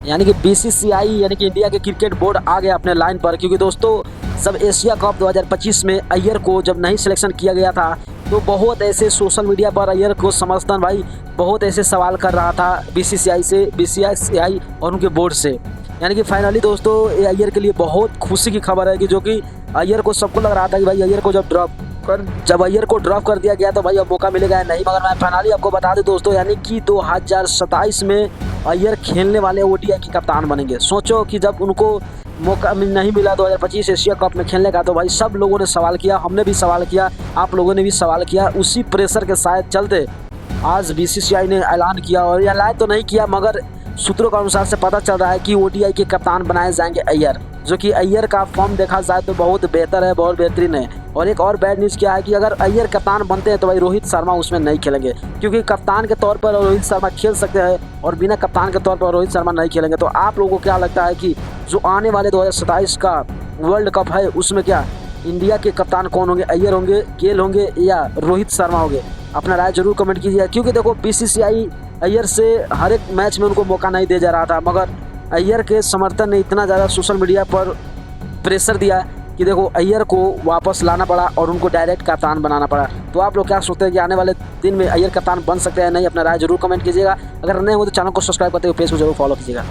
यानी कि बीसीसीआई यानी कि इंडिया के क्रिकेट बोर्ड आ गया अपने लाइन पर, क्योंकि दोस्तों जब एशिया कप 2025 में अय्यर को जब नहीं सिलेक्शन किया गया था तो बहुत ऐसे सोशल मीडिया पर अय्यर को समर्थन भाई बहुत ऐसे सवाल कर रहा था बीसीसीआई और उनके बोर्ड से। यानी कि फाइनली दोस्तों ये अय्यर के लिए बहुत खुशी की खबर है कि जो कि अय्यर को सबको लग रहा था कि भाई अय्यर को जब अय्यर को ड्रॉप कर दिया गया तो भाई अब मौका मिलेगा या नहीं, मगर मैं फाइनली आपको बता दूं दोस्तों यानी कि 2027 में अय्यर खेलने वाले ओडीआई के कप्तान बनेंगे। सोचो कि जब उनको मौका नहीं मिला 2025 एशिया कप में खेलने का तो भाई सब लोगों ने सवाल किया, हमने भी सवाल किया, आप लोगों ने भी सवाल किया। उसी प्रेशर के शायद चलते आज बीसीसीआई ने ऐलान किया, और ऐलान तो नहीं किया मगर सूत्रों के अनुसार से पता चल रहा है कि ओडीआई के कप्तान बनाए जाएंगे अय्यर, जो कि अय्यर का फॉर्म देखा जाए तो बहुत बेहतर है, बहुत बेहतरीन है। और एक और बैड न्यूज़ क्या है कि अगर अय्यर कप्तान बनते हैं तो भाई रोहित शर्मा उसमें नहीं खेलेंगे, क्योंकि कप्तान के तौर पर रोहित शर्मा खेल सकते हैं और बिना कप्तान के तौर पर रोहित शर्मा नहीं खेलेंगे। तो आप लोगों को क्या लगता है कि जो आने वाले 2027 का वर्ल्ड कप है उसमें क्या इंडिया के कप्तान कौन होंगे, अय्यर होंगे, गेल होंगे या रोहित शर्मा होंगे? अपना राय जरूर कमेंट कीजिए, क्योंकि देखो बीसीसीआई अय्यर से हर एक मैच में उनको मौका नहीं दे जा रहा था, मगर अय्यर के समर्थन ने इतना ज़्यादा सोशल मीडिया पर प्रेशर दिया कि देखो अय्यर को वापस लाना पड़ा और उनको डायरेक्ट कप्तान बनाना पड़ा। तो आप लोग क्या सोचते हैं कि आने वाले दिन में अय्यर कप्तान बन सकते हैं नहीं? अपना राय जरूर कमेंट कीजिएगा। अगर नए हो तो चैनल को सब्सक्राइब करते हुए पेज को जरूर फॉलो कीजिएगा।